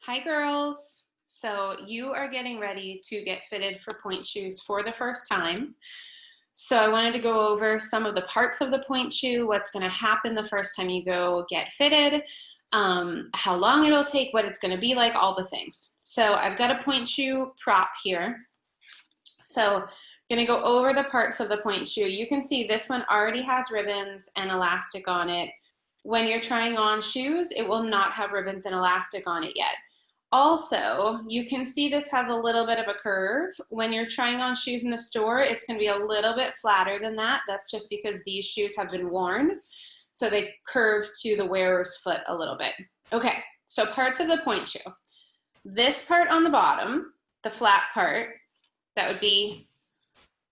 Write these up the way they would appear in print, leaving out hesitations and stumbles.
Hi girls. So you are getting ready to get fitted for Pointe shoes for the first time. So I wanted to go over some of the parts of the Pointe shoe, what's going to happen the first time you go get fitted, how long it'll take, what it's going to be like, all the things. So I've got a Pointe shoe prop here. So I'm going to go over the parts of the Pointe shoe. You can see this one already has ribbons and elastic on it. When you're trying on shoes, it will not have ribbons and elastic on it yet. Also, you can see this has a little bit of a curve. When you're trying on shoes in the store, it's going to be a little bit flatter than that. That's just because these shoes have been worn, so they curve to the wearer's foot a little bit. Okay, so parts of the Pointe shoe. This part on the bottom, the flat part, that would be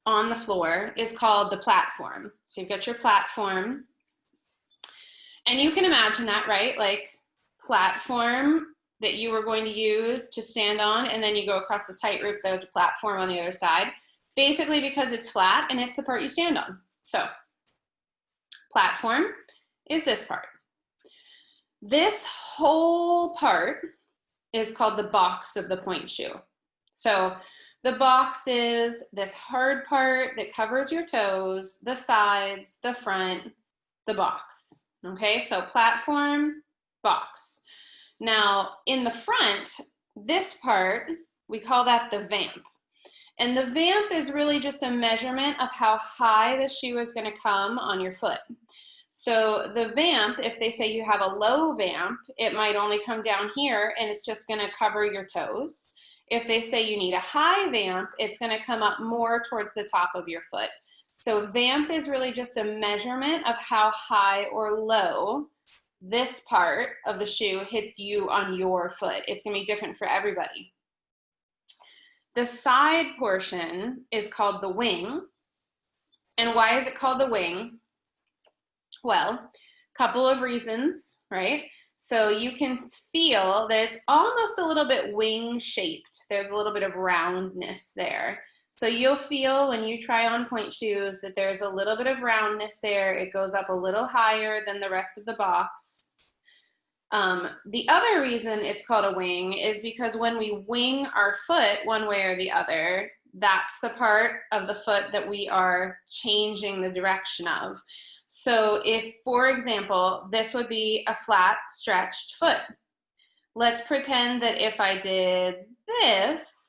on the floor, is called the platform. So you've got your platform, and you can imagine that, right? Like platform that you were going to use to stand on, and then you go across the tight roof, there's a platform on the other side, basically because it's flat and it's the part you stand on. So platform is this part. This whole part is called the box of the Pointe shoe. So the box is this hard part that covers your toes, the sides, the front, the box. Okay, so platform, box. Now, in the front, this part, we call that the vamp. And the vamp is really just a measurement of how high the shoe is going to come on your foot. So the vamp, if they say you have a low vamp, it might only come down here and it's just going to cover your toes. If they say you need a high vamp, it's going to come up more towards the top of your foot. So vamp is really just a measurement of how high or low this part of the shoe hits you on your foot. It's going to be different for everybody. The side portion is called the wing. And why is it called the wing? Well, a couple of reasons, right? So you can feel that it's almost a little bit wing shaped. There's a little bit of roundness there. So you'll feel when you try on Pointe shoes that there's a little bit of roundness there. It goes up a little higher than the rest of the box. The other reason it's called a wing is because when we wing our foot one way or the other, that's the part of the foot that we are changing the direction of. So if, for example, this would be a flat, stretched foot. Let's pretend that if I did this,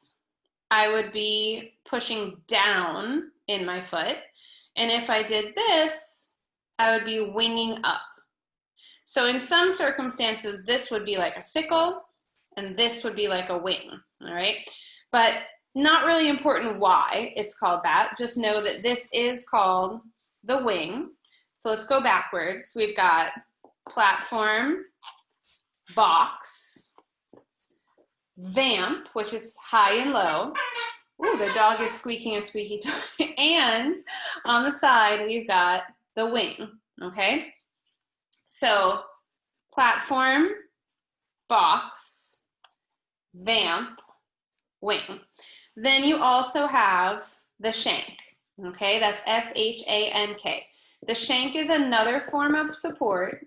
I would be pushing down in my foot. And if I did this, I would be winging up. So in some circumstances, this would be like a sickle, and this would be like a wing, all right? But not really important why it's called that. Just know that this is called the wing. So let's go backwards. We've got platform, box, vamp, which is high and low. Ooh, the dog is squeaking a squeaky toy. And on the side, we've got the wing, okay? So platform, box, vamp, wing. Then you also have the shank, okay? That's S-H-A-N-K. The shank is another form of support.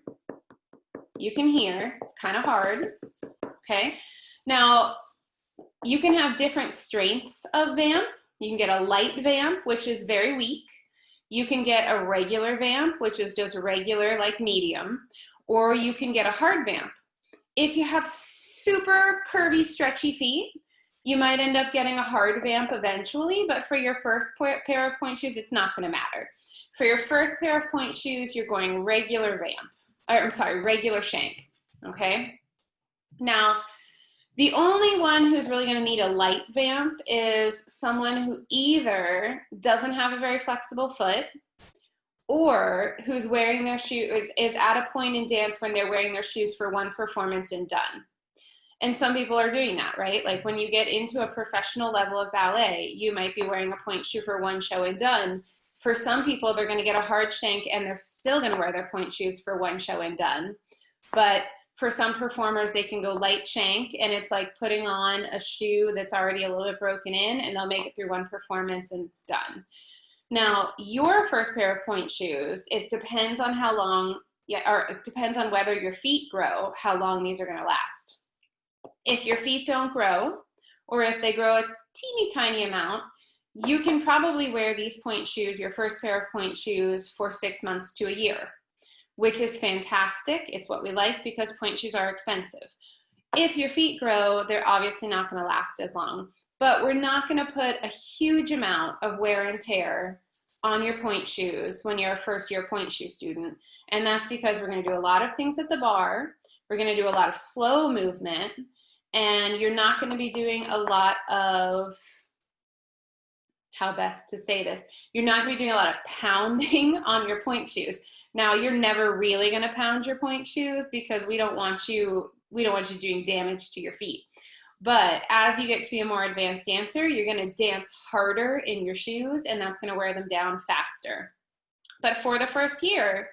You can hear, it's kind of hard, okay? Now, you can have different strengths of vamp. You can get a light vamp, which is very weak. You can get a regular vamp, which is just regular, like medium, or you can get a hard vamp. If you have super curvy, stretchy feet, you might end up getting a hard vamp eventually, but for your first pair of Pointe shoes, it's not going to matter. For your first pair of Pointe shoes, you're going regular vamp, or I'm sorry, regular shank, okay? Now, the only one who's really going to need a light vamp is someone who either doesn't have a very flexible foot or who's wearing their shoes, is at a point in dance when they're wearing their shoes for one performance and done. And some people are doing that, right? Like when you get into a professional level of ballet, you might be wearing a Pointe shoe for one show and done. For some people, they're going to get a hard shank and they're still going to wear their Pointe shoes for one show and done. But for some performers, they can go light shank, and it's like putting on a shoe that's already a little bit broken in, and they'll make it through one performance and done. Now, your first pair of Pointe shoes, it depends on how long, or it depends on whether your feet grow, how long these are going to last. If your feet don't grow, or if they grow a teeny tiny amount, you can probably wear these pointe shoes, your first pair of pointe shoes, for 6 months to a year, which is fantastic. It's what we like because pointe shoes are expensive. If your feet grow, they're obviously not going to last as long, but we're not going to put a huge amount of wear and tear on your pointe shoes when you're a first year pointe shoe student. And that's because we're going to do a lot of things at the bar. We're going to do a lot of slow movement, and you're not going to be doing a lot of, how best to say this, you're not going to be doing a lot of pounding on your pointe shoes. Now, you're never really going to pound your pointe shoes because we don't want you doing damage to your feet. But as you get to be a more advanced dancer, you're going to dance harder in your shoes, and that's going to wear them down faster. But for the first year,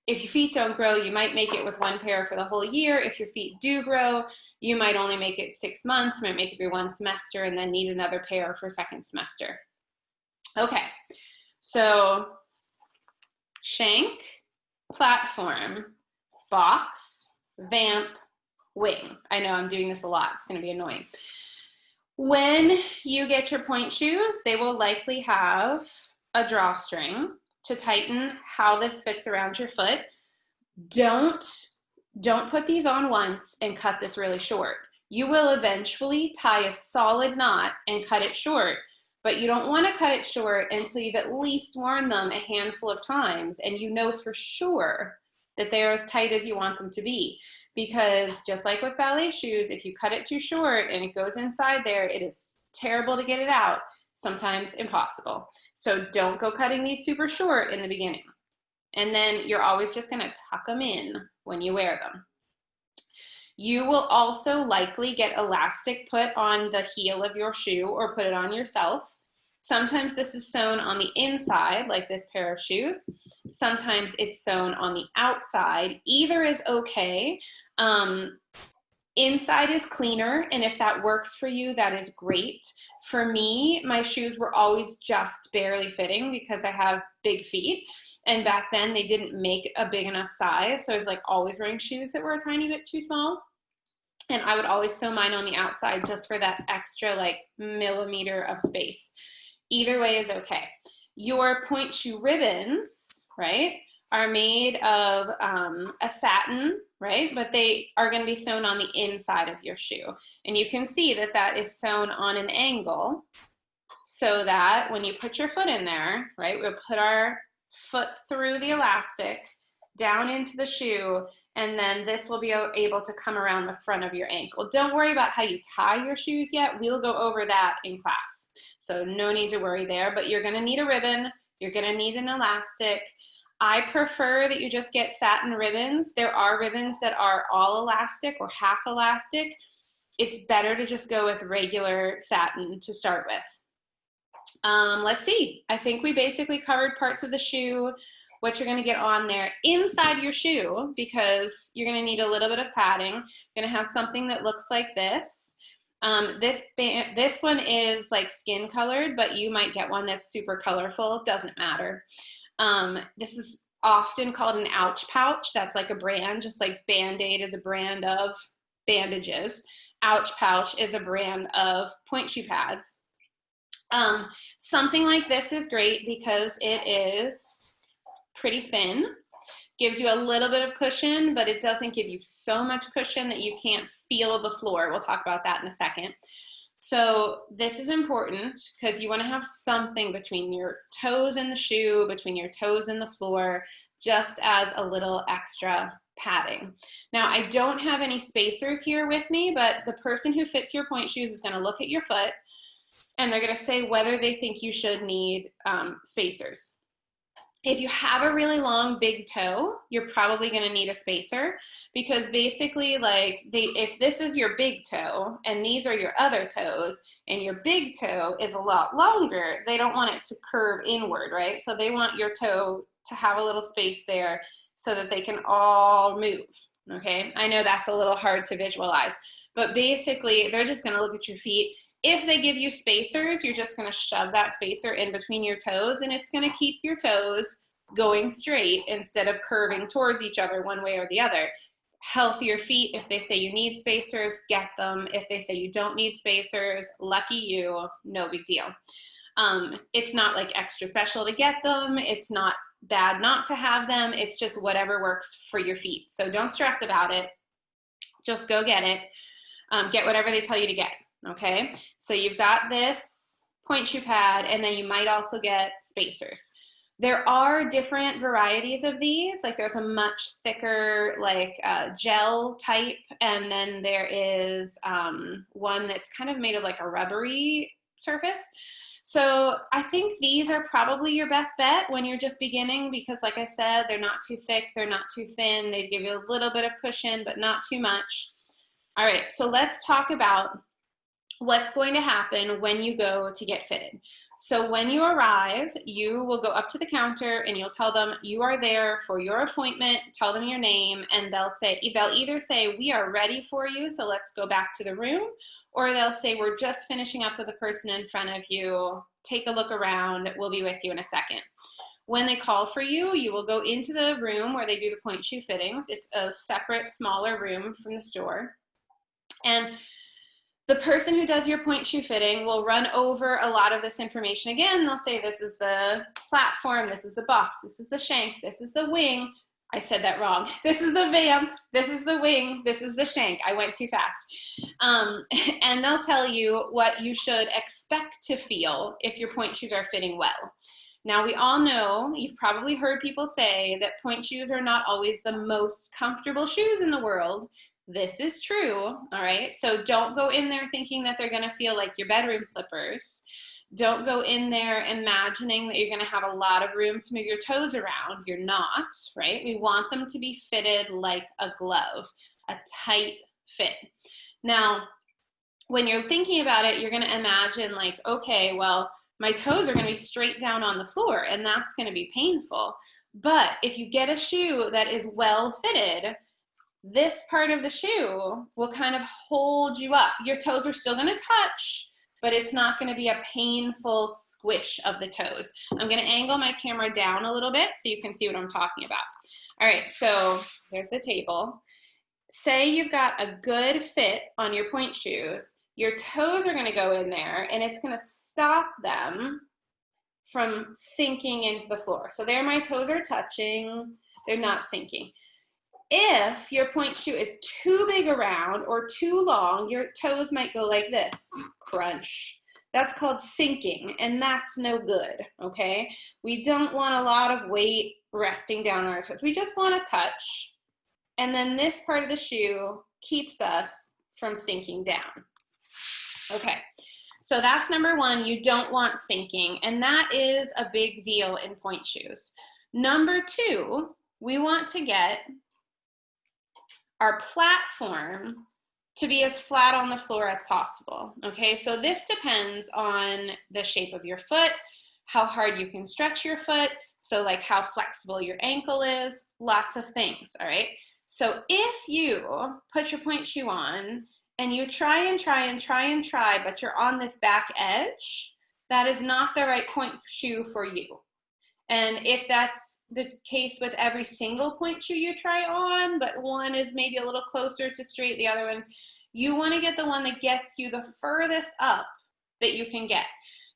if your feet don't grow, you might make it with one pair for the whole year. If your feet do grow, you might only make it 6 months, might make it through one semester, and then need another pair for second semester. Okay, so shank, platform, box, vamp, wing. I know I'm doing this a lot. It's going to be annoying. When you get your pointe shoes, they will likely have a drawstring to tighten how this fits around your foot. Don't put these on once and cut this really short. You will eventually tie a solid knot and cut it short, but you don't want to cut it short until you've at least worn them a handful of times and you know for sure that they're as tight as you want them to be. Because just like with ballet shoes, if you cut it too short and it goes inside there, it is terrible to get it out, sometimes impossible. So don't go cutting these super short in the beginning. And then you're always just going to tuck them in when you wear them. You will also likely get elastic put on the heel of your shoe or put it on yourself. Sometimes this is sewn on the inside, like this pair of shoes. Sometimes it's sewn on the outside. Either is okay. Inside is cleaner, and if that works for you, that is great. For me, my shoes were always just barely fitting because I have big feet. And back then, they didn't make a big enough size. So I was like always wearing shoes that were a tiny bit too small. And I would always sew mine on the outside just for that extra like millimeter of space. Either way is okay. Your pointe shoe ribbons, right, are made of a satin, right? But they are going to be sewn on the inside of your shoe. And you can see that that is sewn on an angle so that when you put your foot in there, right, we'll put our foot through the elastic down into the shoe, and then this will be able to come around the front of your ankle. Don't worry about how you tie your shoes yet. We'll go over that in class. So no need to worry there, but you're gonna need a ribbon. You're gonna need an elastic. I prefer that you just get satin ribbons. There are ribbons that are all elastic or half elastic. It's better to just go with regular satin to start with. Let's see. I think we basically covered parts of the shoe, what you're going to get on there. Inside your shoe, because you're going to need a little bit of padding, you're going to have something that looks like this. This one is like skin colored, but you might get one that's super colorful. Doesn't matter. This is often called an ouch pouch. That's like a brand, just like Band-Aid is a brand of bandages. Ouch pouch is a brand of pointe shoe pads. Something like this is great because it is pretty thin, gives you a little bit of cushion, but it doesn't give you so much cushion that you can't feel the floor. We'll talk about that in a second. So this is important because you want to have something between your toes and the shoe, between your toes and the floor, just as a little extra padding. Now, I don't have any spacers here with me, but the person who fits your pointe shoes is going to look at your foot and they're going to say whether they think you should need spacers. If you have a really long big toe, you're probably going to need a spacer because basically like if this is your big toe and these are your other toes and your big toe is a lot longer, they don't want it to curve inward, right? So they want your toe to have a little space there so that they can all move, okay? I know that's a little hard to visualize, but basically they're just going to look at your feet. If they give you spacers, you're just going to shove that spacer in between your toes and it's going to keep your toes going straight instead of curving towards each other one way or the other. healthier feet. If they say you need spacers, get them. If they say you don't need spacers, lucky you, no big deal. It's not like extra special to get them. It's not bad not to have them. It's just whatever works for your feet. So don't stress about it. Just go get it. Get whatever they tell you to get, okay? So you've got this point shoe pad, and then you might also get spacers. There are different varieties of these. Like there's a much thicker like gel type, and then there is one that's kind of made of like a rubbery surface. So I think these are probably your best bet when you're just beginning, because like I said, they're not too thick, they're not too thin. They give you a little bit of cushion, but not too much. All right, so let's talk about what's going to happen when you go to get fitted. So when you arrive, you will go up to the counter and you'll tell them you are there for your appointment, tell them your name, and they'll either say, we are ready for you, so let's go back to the room, or they'll say, we're just finishing up with the person in front of you, take a look around, we'll be with you in a second. When they call for you, you will go into the room where they do the point shoe fittings. It's a separate, smaller room from the store. And the person who does your point shoe fitting will run over a lot of this information again. They'll say, this is the platform, this is the box, this is the shank, this is the wing. I said that wrong. This is the vamp, this is the wing, this is the shank. I went too fast. And they'll tell you what you should expect to feel if your point shoes are fitting well. Now, we all know, you've probably heard people say that point shoes are not always the most comfortable shoes in the world. This is true, all right? So don't go in there thinking that they're gonna feel like your bedroom slippers. Don't go in there imagining that you're gonna have a lot of room to move your toes around. You're not, right? We want them to be fitted like a glove, a tight fit. Now, when you're thinking about it, you're gonna imagine like, okay, well, my toes are gonna be straight down on the floor and that's gonna be painful. But if you get a shoe that is well fitted, this part of the shoe will kind of hold you up. Your toes are still gonna touch, but it's not gonna be a painful squish of the toes. I'm gonna angle my camera down a little bit so you can see what I'm talking about. All right, so there's the table. Say you've got a good fit on your point shoes. Your toes are gonna go in there and it's gonna stop them from sinking into the floor. So there my toes are touching, they're not sinking. If your point shoe is too big around or too long, your toes might go like this, crunch. That's called sinking, and that's no good, okay? We don't want a lot of weight resting down on our toes. We just want to touch, and then this part of the shoe keeps us from sinking down. Okay, so that's number one, you don't want sinking, and that is a big deal in point shoes. Number two, we want to get our platform to be as flat on the floor as possible, okay? So this depends on the shape of your foot, how hard you can stretch your foot, so like how flexible your ankle is, lots of things, all right? So if you put your point shoe on and you try and try and try and try, but you're on this back edge, that is not the right point shoe for you. And if that's the case with every single point shoe you try on, but one is maybe a little closer to straight, the other one's, you want to get the one that gets you the furthest up that you can get.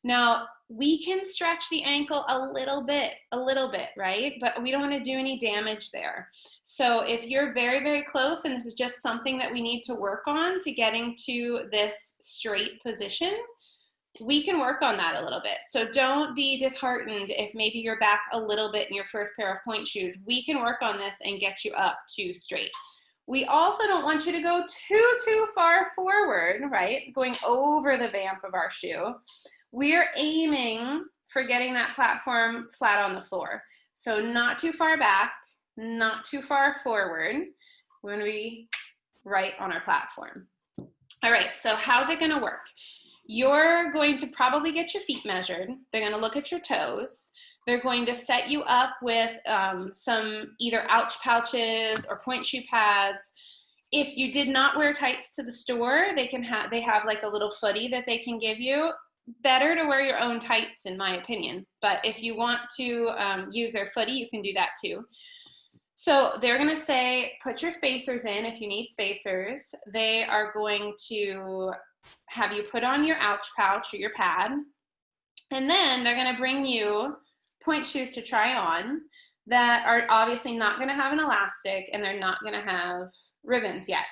Now, we can stretch the ankle a little bit, right? But we don't want to do any damage there. So if you're very, very close, and this is just something that we need to work on to getting to this straight position, we can work on that a little bit. So don't be disheartened if maybe you're back a little bit in your first pair of point shoes. We can work on this and get you up to straight. We also don't want you to go too far forward, right? Going over the vamp of our shoe. We're aiming for getting that platform flat on the floor. So not too far back, not too far forward. We're gonna be right on our platform. All right, so how's it gonna work? You're going to probably get your feet measured. They're going to look at your toes. They're going to set you up with some either ouch pouches or point shoe pads. If you did not wear tights to the store, they have like a little footy that they can give you. Better to wear your own tights, in my opinion. But if you want to use their footy, you can do that too. So they're gonna say, put your spacers in if you need spacers. They are going to have you put on your ouch pouch or your pad. And then they're gonna bring you Pointe shoes to try on that are obviously not gonna have an elastic and they're not gonna have ribbons yet.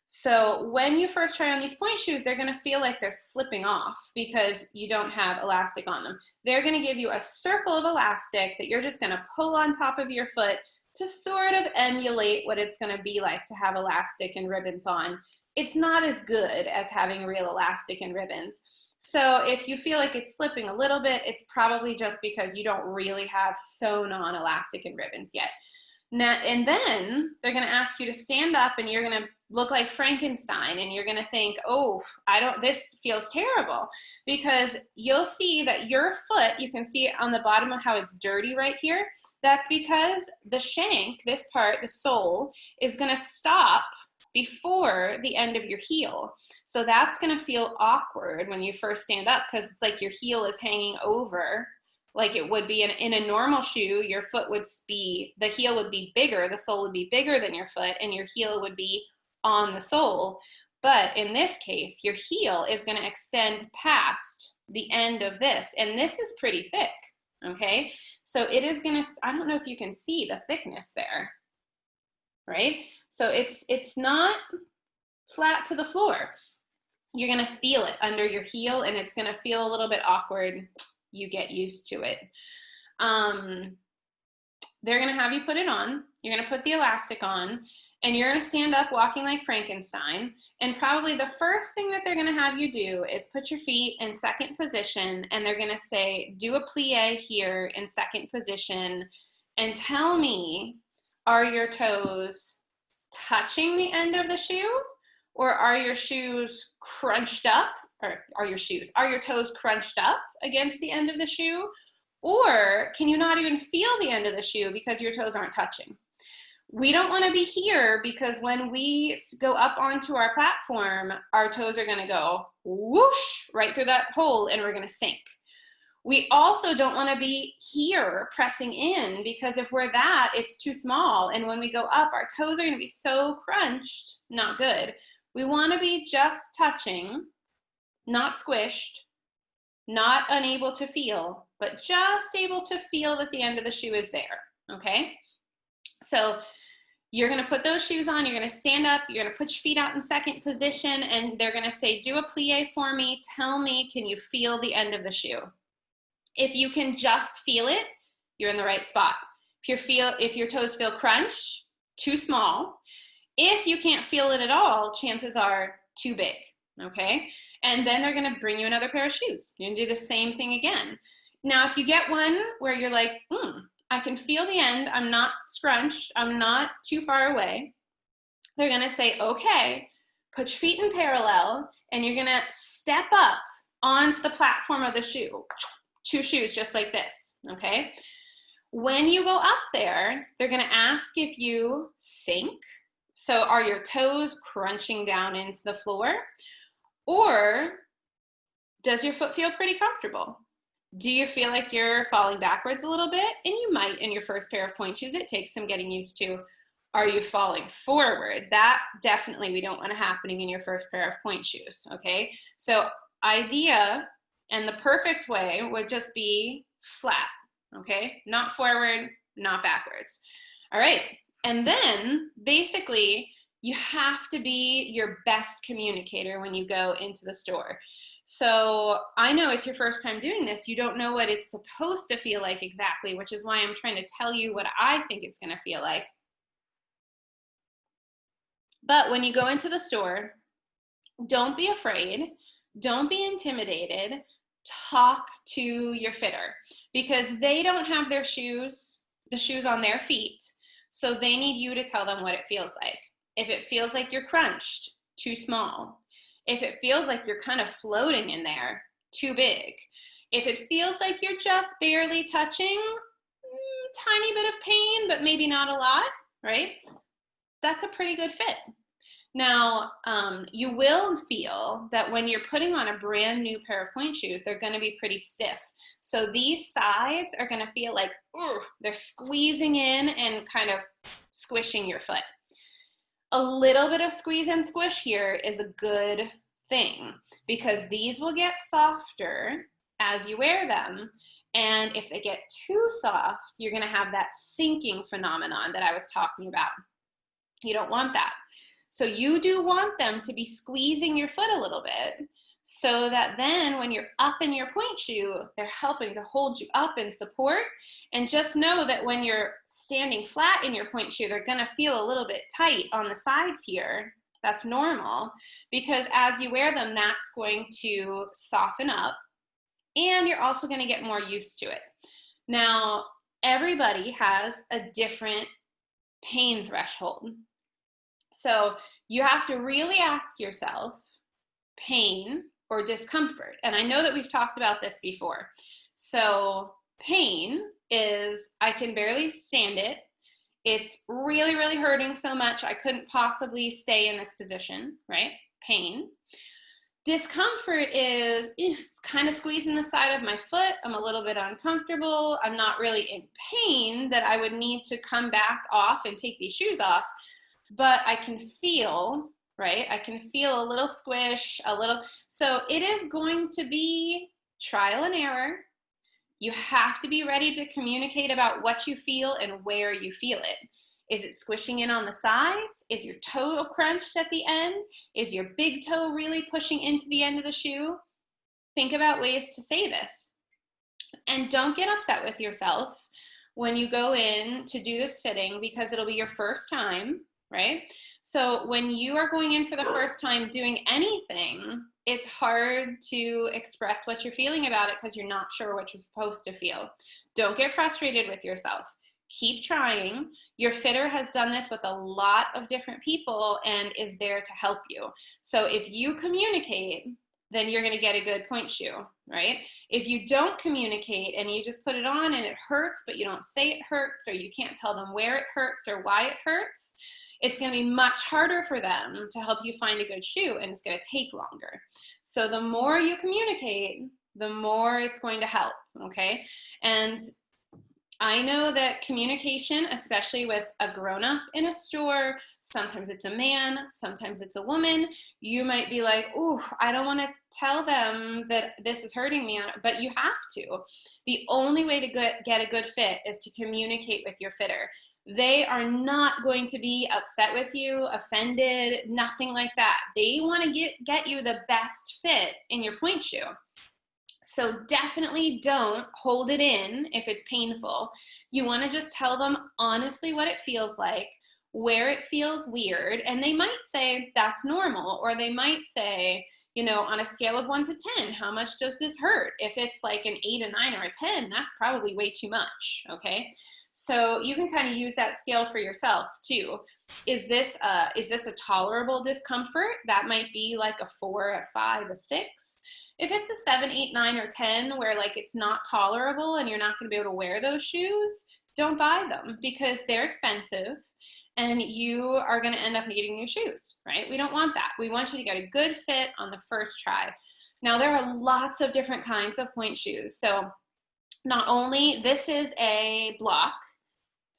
So when you first try on these Pointe shoes, they're gonna feel like they're slipping off because you don't have elastic on them. They're gonna give you a circle of elastic that you're just gonna pull on top of your foot to sort of emulate what it's gonna be like to have elastic and ribbons on. It's not as good as having real elastic and ribbons. So if you feel like it's slipping a little bit, it's probably just because you don't really have sewn on elastic and ribbons yet. Now, and then they're gonna ask you to stand up and you're gonna look like Frankenstein and you're gonna think, oh, this feels terrible, because you'll see that your foot, you can see on the bottom of how it's dirty right here. That's because the shank, this part, the sole, is gonna stop before the end of your heel. So that's gonna feel awkward when you first stand up because it's like your heel is hanging over like it would be in a normal shoe. Your foot would be, the heel would be bigger, the sole would be bigger than your foot, and your heel would be on the sole. But in this case, your heel is going to extend past the end of this, and this is pretty thick, okay? So it is going to, I don't know if you can see the thickness there, right? So it's not flat to the floor. You're going to feel it under your heel, and it's going to feel a little bit awkward. You get used to it. They're gonna have you put it on. You're gonna put the elastic on, and you're gonna stand up walking like Frankenstein. And probably the first thing that they're gonna have you do is put your feet in second position, and they're gonna say, do a plie here in second position, and tell me, are your toes touching the end of the shoe, or are your shoes crunched up? Or are your toes crunched up against the end of the shoe? Or can you not even feel the end of the shoe because your toes aren't touching? We don't want to be here because when we go up onto our platform, our toes are going to go whoosh right through that hole and we're going to sink. We also don't want to be here pressing in because if we're that, it's too small. And when we go up, our toes are going to be so crunched, not good. We want to be just touching, not squished, not unable to feel, but just able to feel that the end of the shoe is there, okay? So you're gonna put those shoes on, you're gonna stand up, you're gonna put your feet out in second position, and they're gonna say, do a plie for me, tell me, can you feel the end of the shoe? If you can just feel it, you're in the right spot. If your toes feel crunched, too small. If you can't feel it at all, chances are too big. Okay, and then they're gonna bring you another pair of shoes. You're gonna do the same thing again. Now, if you get one where you're like, I can feel the end, I'm not scrunched, I'm not too far away, they're gonna say, okay, put your feet in parallel, and you're gonna step up onto the platform of the shoe. Two shoes just like this, okay? When you go up there, they're gonna ask if you sink. So are your toes crunching down into the floor? Or does your foot feel pretty comfortable? Do you feel like you're falling backwards a little bit? And you might in your first pair of Pointe shoes. It takes some getting used to. Are you falling forward? That definitely we don't want to happening in your first pair of Pointe shoes, okay? So idea and the perfect way would just be flat, okay? Not forward, not backwards. All right, and then basically, you have to be your best communicator when you go into the store. So I know it's your first time doing this. You don't know what it's supposed to feel like exactly, which is why I'm trying to tell you what I think it's going to feel like. But when you go into the store, don't be afraid. Don't be intimidated. Talk to your fitter because they don't have the shoes on their feet. So they need you to tell them what it feels like. If it feels like you're crunched, too small. If it feels like you're kind of floating in there, too big. If it feels like you're just barely touching, tiny bit of pain, but maybe not a lot, right? That's a pretty good fit. Now, you will feel that when you're putting on a brand new pair of pointe shoes, they're going to be pretty stiff. So these sides are going to feel like, ooh, they're squeezing in and kind of squishing your foot. A little bit of squeeze and squish here is a good thing because these will get softer as you wear them. And if they get too soft, you're going to have that sinking phenomenon that I was talking about. You don't want that. So you do want them to be squeezing your foot a little bit so that then when you're up in your pointe shoe, they're helping to hold you up in support. And just know that when you're standing flat in your pointe shoe, they're going to feel a little bit tight on the sides here. That's normal because as you wear them, that's going to soften up and you're also going to get more used to it. Now, everybody has a different pain threshold. So you have to really ask yourself, pain or discomfort? And I know that we've talked about this before. So pain is, I can barely stand it. It's really, really hurting so much I couldn't possibly stay in this position, right? Pain. Discomfort is, it's kind of squeezing the side of my foot. I'm a little bit uncomfortable. I'm not really in pain that I would need to come back off and take these shoes off. But I can feel, right? I can feel a little squish, a little. So it is going to be trial and error. You have to be ready to communicate about what you feel and where you feel it. Is it squishing in on the sides? Is your toe crunched at the end? Is your big toe really pushing into the end of the shoe? Think about ways to say this. And don't get upset with yourself when you go in to do this fitting because it'll be your first time. Right? So when you are going in for the first time doing anything, it's hard to express what you're feeling about it because you're not sure what you're supposed to feel. Don't get frustrated with yourself. Keep trying. Your fitter has done this with a lot of different people and is there to help you. So if you communicate, then you're going to get a good pointe shoe, right? If you don't communicate and you just put it on and it hurts, but you don't say it hurts or you can't tell them where it hurts or why it hurts, it's going to be much harder for them to help you find a good shoe and it's going to take longer. So the more you communicate, the more it's going to help, okay? And I know that communication, especially with a grown-up in a store, sometimes it's a man, sometimes it's a woman, you might be like, ooh, I don't want to tell them that this is hurting me, but you have to. The only way to get a good fit is to communicate with your fitter. They are not going to be upset with you, offended, nothing like that. They want to get you the best fit in your pointe shoe. So definitely don't hold it in if it's painful. You want to just tell them honestly what it feels like, where it feels weird, and they might say that's normal, or they might say, you know, on a scale of 1 to 10, how much does this hurt? If it's like an 8, a 9, or a 10, that's probably way too much, okay? So you can kind of use that scale for yourself too. Is this a tolerable discomfort? That might be like a 4, a 5, a 6. If it's a 7, 8, 9, or 10 where like it's not tolerable and you're not going to be able to wear those shoes, don't buy them because they're expensive and you are going to end up needing new shoes, right? We don't want that. We want you to get a good fit on the first try. Now there are lots of different kinds of pointe shoes. So not only, this is a block,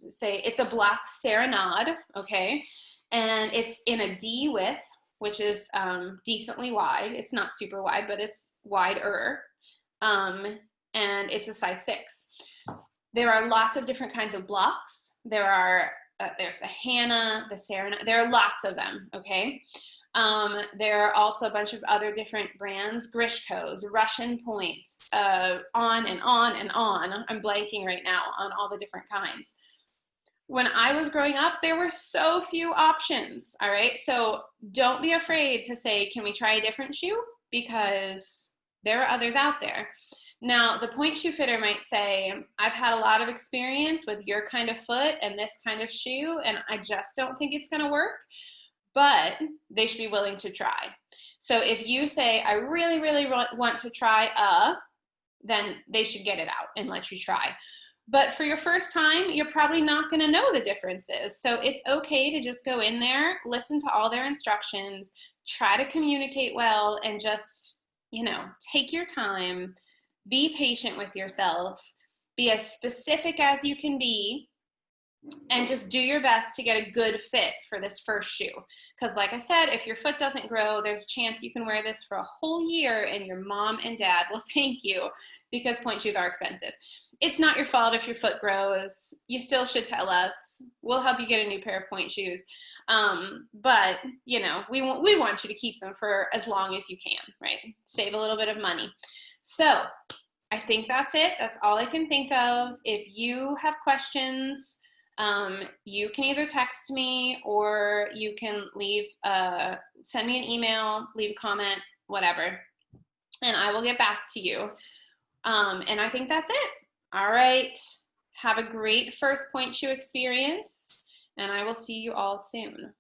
say it's a block Serenade, okay? And it's in a D width, which is decently wide. It's not super wide, but it's wider. And it's a size 6. There are lots of different kinds of blocks. There's the Hannah, the Serenade, there are lots of them, okay? There are also a bunch of other different brands, Grishkos, Russian points, on and on and on. I'm blanking right now on all the different kinds. When I was growing up, there were so few options, all right? So don't be afraid to say, can we try a different shoe? Because there are others out there. Now, the pointe shoe fitter might say, I've had a lot of experience with your kind of foot and this kind of shoe, and I just don't think it's gonna work, but they should be willing to try. So if you say, I really, really want to try then they should get it out and let you try. But for your first time, you're probably not going to know the differences. So it's okay to just go in there, listen to all their instructions, try to communicate well, and just, you know, take your time, be patient with yourself, be as specific as you can be, and just do your best to get a good fit for this first shoe. Because like I said, if your foot doesn't grow, there's a chance you can wear this for a whole year and your mom and dad will thank you, because pointe shoes are expensive. It's not your fault if your foot grows. You still should tell us. We'll help you get a new pair of pointe shoes. But you know, we want you to keep them for as long as you can, right? Save a little bit of money. So I think that's it. That's all I can think of. If you have questions, you can either text me or you can send me an email, leave a comment, whatever, and I will get back to you. And I think that's it. All right. Have a great first pointe shoe experience, and I will see you all soon.